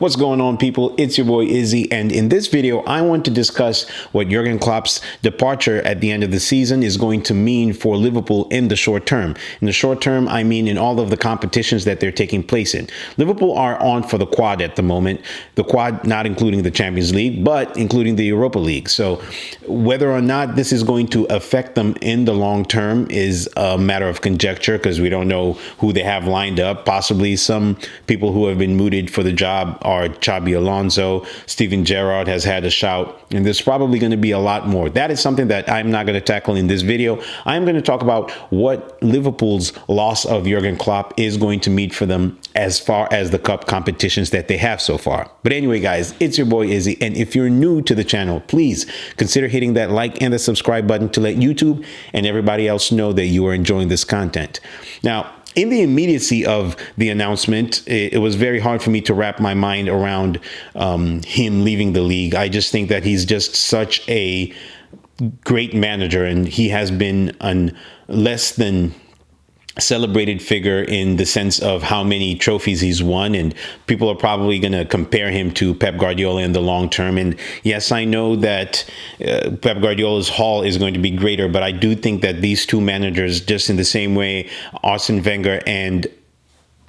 What's going on, people? It's your boy Izzy, and in this video I want to discuss what Jurgen Klopp's departure at the end of the season is going to mean for Liverpool in the short term. In the short term, I mean in all of the competitions that they're taking place in. Liverpool are on for the quad at the moment, the quad not including the Champions League, but including the Europa League. So whether or not this is going to affect them in the long term is a matter of conjecture, because we don't know who they have lined up. Possibly some people who have been mooted for the job are Xabi Alonso, Steven Gerrard has had a shout, and there's probably going to be a lot more. That is something that I'm not going to tackle in this video. I'm going to talk about what Liverpool's loss of Jurgen Klopp is going to mean for them as far as the cup competitions that they have so far. But anyway, guys, it's your boy Izzy, and if you're new to the channel, please consider hitting that like and the subscribe button to let YouTube and everybody else know that you are enjoying this content. Now, in the immediacy of the announcement, it was very hard for me to wrap my mind around him leaving the league. I just think that he's just such a great manager, and he has been a less than celebrated figure in the sense of how many trophies he's won, and people are probably going to compare him to Pep Guardiola in the long term. And yes, I know that Pep Guardiola's haul is going to be greater, but I do think that these two managers, just in the same way Arsene Wenger and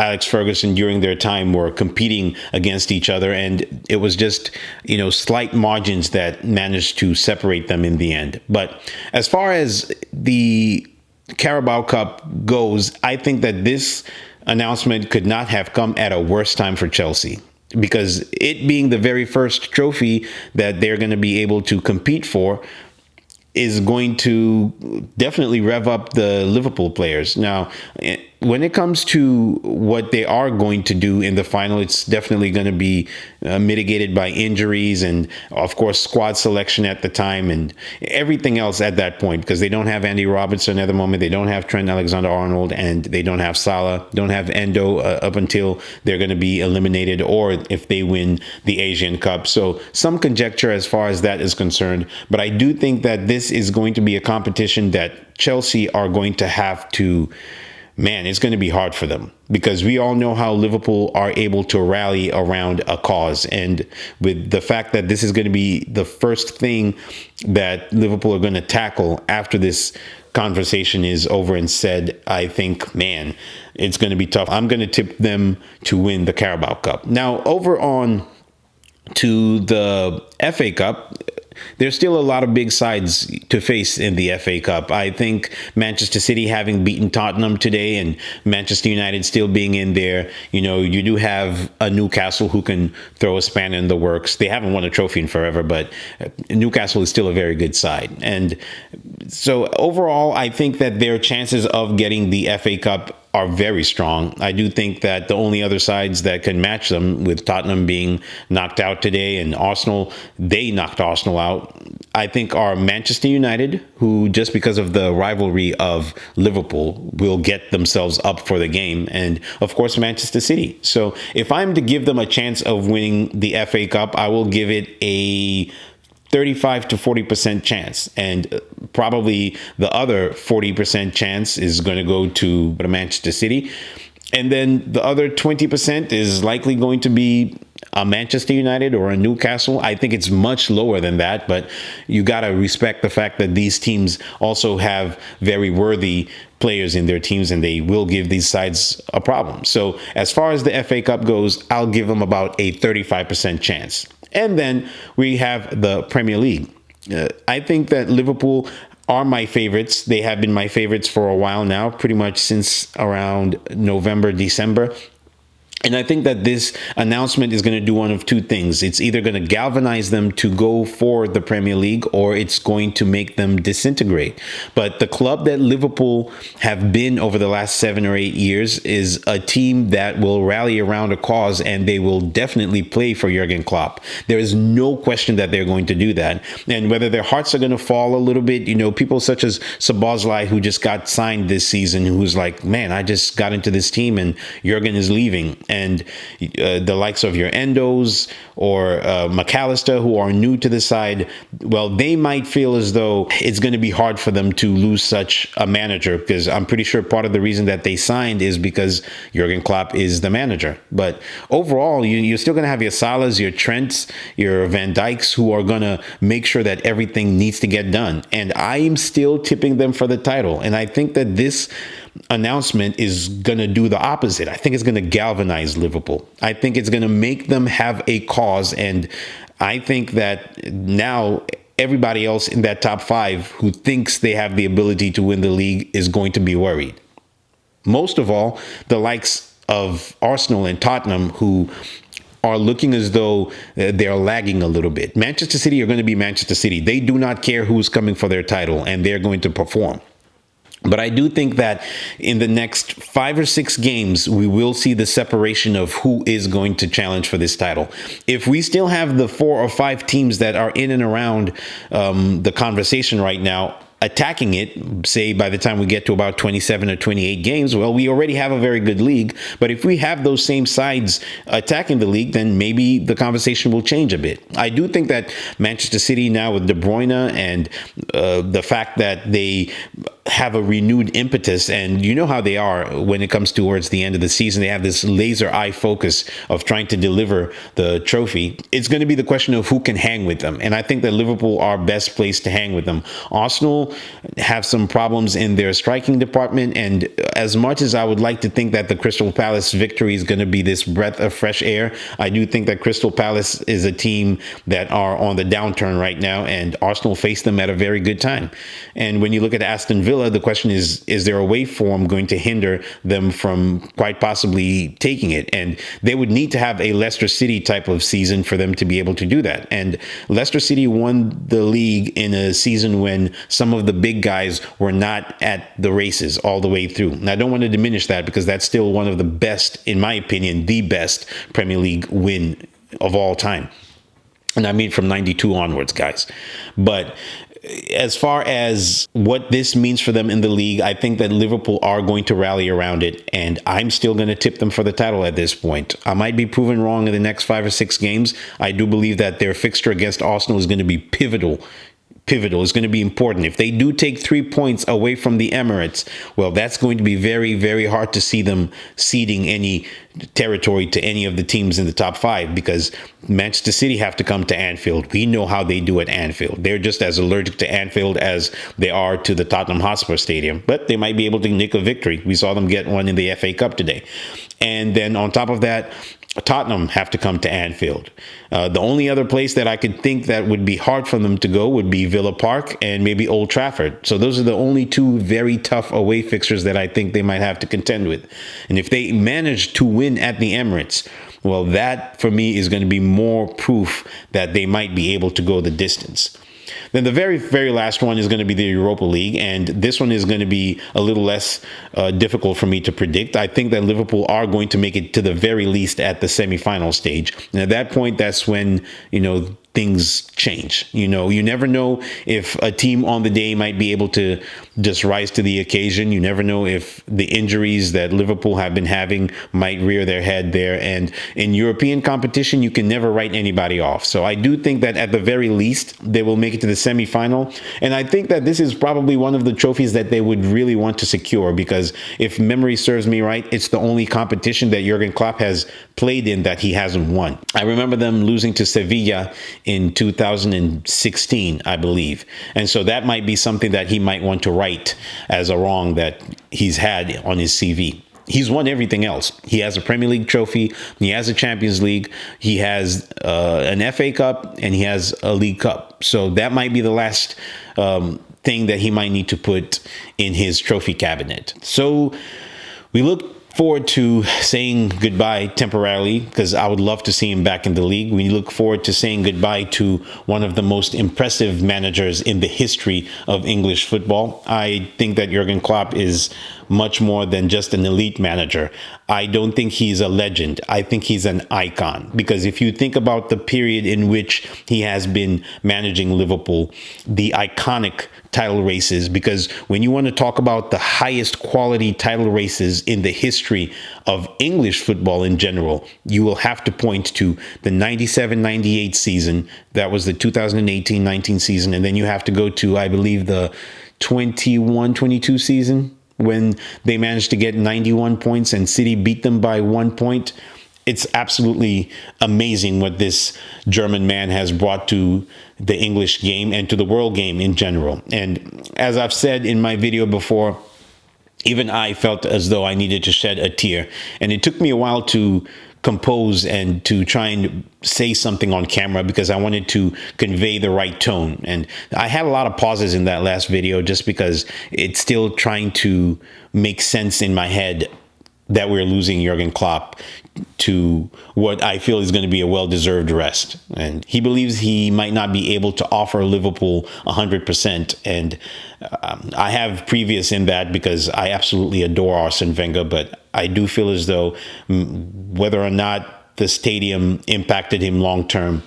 Alex Ferguson during their time were competing against each other, and it was just, slight margins that managed to separate them in the end. But as far as the Carabao Cup goes, I think that this announcement could not have come at a worse time for Chelsea, because it being the very first trophy that they're going to be able to compete for is going to definitely rev up the Liverpool players. Now, when it comes to what they are going to do in the final, it's definitely going to be mitigated by injuries and, of course, squad selection at the time and everything else at that point, because they don't have Andy Robertson at the moment. They don't have Trent Alexander-Arnold, and they don't have Salah, don't have Endo up until they're going to be eliminated, or if they win the Asian Cup. So some conjecture as far as that is concerned. But I do think that this is going to be a competition that Chelsea are going to have to, it's going to be hard for them, because we all know how Liverpool are able to rally around a cause. And with the fact that this is going to be the first thing that Liverpool are going to tackle after this conversation is over and said, I think, it's going to be tough. I'm going to tip them to win the Carabao Cup. Now, over on to the FA Cup, there's still a lot of big sides to face in the FA Cup. I think Manchester City having beaten Tottenham today, and Manchester United still being in there, you do have a Newcastle who can throw a spanner in the works. They haven't won a trophy in forever, but Newcastle is still a very good side. And so overall, I think that their chances of getting the FA Cup are very strong. I do think that the only other sides that can match them, with Tottenham being knocked out today and Arsenal, they knocked Arsenal out, I think are Manchester United, who just because of the rivalry of Liverpool will get themselves up for the game, and of course Manchester City. So if I'm to give them a chance of winning the FA Cup, I will give it a 35 to 40% chance, and probably the other 40% chance is going to go to Manchester City, and then the other 20% is likely going to be a Manchester United or a Newcastle. I think it's much lower than that, but you got to respect the fact that these teams also have very worthy players in their teams, and they will give these sides a problem. So as far as the FA Cup goes, I'll give them about a 35% chance. And then we have the Premier League. I think that Liverpool are my favorites. They have been my favorites for a while now, pretty much since around November, December. And I think that this announcement is going to do one of two things. It's either going to galvanize them to go for the Premier League, or it's going to make them disintegrate. But the club that Liverpool have been over the last 7 or 8 years is a team that will rally around a cause, and they will definitely play for Jurgen Klopp. There is no question that they're going to do that. And whether their hearts are going to fall a little bit, people such as Szoboszlai, who just got signed this season, who's like, I just got into this team and Jurgen is leaving. and the likes of your Endos or McAllister, who are new to the side, well, they might feel as though it's going to be hard for them to lose such a manager, because I'm pretty sure part of the reason that they signed is because Jurgen Klopp is the manager. But overall, you're still going to have your Salahs, your Trents, your Van Dijks, who are going to make sure that everything needs to get done. And I'm still tipping them for the title. And I think that this announcement is going to do the opposite. I think it's going to galvanize Liverpool. I think it's going to make them have a cause. And I think that now everybody else in that top five who thinks they have the ability to win the league is going to be worried. Most of all, the likes of Arsenal and Tottenham, who are looking as though they're lagging a little bit. Manchester City are going to be Manchester City. They do not care who's coming for their title, and they're going to perform. But I do think that in the next 5 or 6 games, we will see the separation of who is going to challenge for this title. If we still have the 4 or 5 teams that are in and around the conversation right now, attacking it, say by the time we get to about 27 or 28 games, well, we already have a very good league. But if we have those same sides attacking the league, then maybe the conversation will change a bit. I do think that Manchester City now with De Bruyne and the fact that they have a renewed impetus, and you know how they are when it comes towards the end of the season. They have this laser eye focus of trying to deliver the trophy. It's going to be the question of who can hang with them. And I think that Liverpool are best placed to hang with them. Arsenal have some problems in their striking department. And as much as I would like to think that the Crystal Palace victory is going to be this breath of fresh air, I do think that Crystal Palace is a team that are on the downturn right now, and Arsenal faced them at a very good time. And when you look at Aston Villa, the question is their away form going to hinder them from quite possibly taking it? And they would need to have a Leicester City type of season for them to be able to do that. And Leicester City won the league in a season when some of the big guys were not at the races all the way through. And I don't want to diminish that, because that's still one of the best, in my opinion, the best Premier League win of all time. And I mean from 92 onwards, guys. But as far as what this means for them in the league, I think that Liverpool are going to rally around it, and I'm still going to tip them for the title at this point. I might be proven wrong in the next 5 or 6 games. I do believe that their fixture against Arsenal is going to be pivotal. Is going to be important. If they do take 3 points away from the Emirates, well, that's going to be very, very hard to see them ceding any territory to any of the teams in the top 5, because Manchester City have to come to Anfield. We know how they do at Anfield. They're just as allergic to Anfield as they are to the Tottenham Hotspur Stadium, but they might be able to nick a victory. We saw them get one in the FA Cup today. And then on top of that, Tottenham have to come to Anfield. The only other place that I could think that would be hard for them to go would be Villa Park and maybe Old Trafford. So those are the only 2 very tough away fixtures that I think they might have to contend with. And if they manage to win at the Emirates, well, that for me is going to be more proof that they might be able to go the distance. Then the very, very last one is going to be the Europa League, and this one is going to be a little less difficult for me to predict. I think that Liverpool are going to make it to the very least at the semifinal stage. And at that point, that's when, things change. You never know if a team on the day might be able to just rise to the occasion. You never know if the injuries that Liverpool have been having might rear their head there. And in European competition, you can never write anybody off. So I do think that at the very least, they will make it to the semifinal. And I think that this is probably one of the trophies that they would really want to secure, because if memory serves me right, it's the only competition that Jurgen Klopp has played in that he hasn't won. I remember them losing to Sevilla in 2016, I believe. And so that might be something that he might want to write as a wrong that he's had on his CV. He's won everything else. He has a Premier League trophy. He has a Champions League. He has an FA Cup, and he has a League Cup. So that might be the last thing that he might need to put in his trophy cabinet. So we look forward to saying goodbye temporarily, because I would love to see him back in the league. We look forward to saying goodbye to one of the most impressive managers in the history of English football. I think that Jurgen Klopp is much more than just an elite manager. I don't think he's a legend. I think he's an icon, because if you think about the period in which he has been managing Liverpool, the iconic title races, because when you want to talk about the highest quality title races in the history of English football in general, you will have to point to the 97-98 season. That was the 2018-19 season. And then you have to go to, I believe, the 21-22 season, when they managed to get 91 points and City beat them by 1 point. It's absolutely amazing what this German man has brought to the English game and to the world game in general. And as I've said in my video before, even I felt as though I needed to shed a tear. And it took me a while to compose and to try and say something on camera, because I wanted to convey the right tone. And I had a lot of pauses in that last video just because it's still trying to make sense in my head that we're losing Jurgen Klopp to what I feel is going to be a well-deserved rest. And he believes he might not be able to offer Liverpool 100%. And I have previous in that, because I absolutely adore Arsene Wenger, but I do feel as though whether or not the stadium impacted him long-term,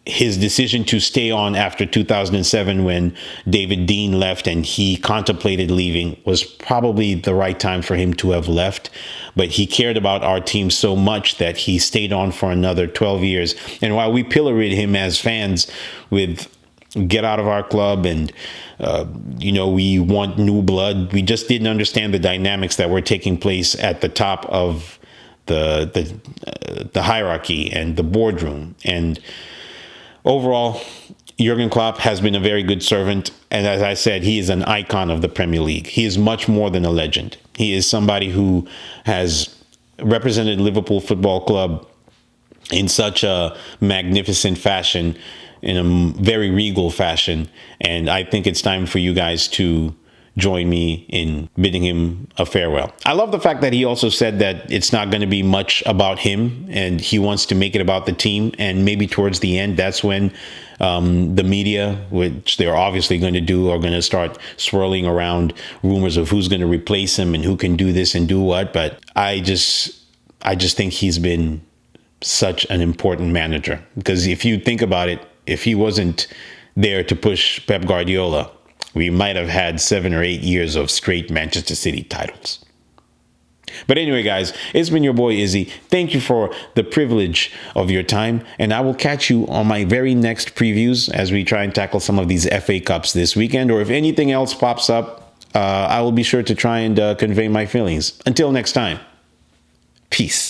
his decision to stay on after 2007, when David Dean left and he contemplated leaving, was probably the right time for him to have left. But he cared about our team so much that he stayed on for another 12 years. And while we pilloried him as fans with "get out of our club" and we want new blood, we just didn't understand the dynamics that were taking place at the top of the hierarchy and the boardroom. And overall, Jurgen Klopp has been a very good servant. And as I said, he is an icon of the Premier League. He is much more than a legend. He is somebody who has represented Liverpool Football Club in such a magnificent fashion, in a very regal fashion. And I think it's time for you guys to join me in bidding him a farewell. I love the fact that he also said that it's not going to be much about him and he wants to make it about the team. And maybe towards the end, that's when the media, which they're obviously going to do, are going to start swirling around rumors of who's going to replace him and who can do this and do what. But I just think he's been such an important manager, because if you think about it, if he wasn't there to push Pep Guardiola, we might have had 7 or 8 years of straight Manchester City titles. But anyway, guys, it's been your boy Izzy. Thank you for the privilege of your time, and I will catch you on my very next previews as we try and tackle some of these FA Cups this weekend, or if anything else pops up, I will be sure to try and convey my feelings. Until next time, peace.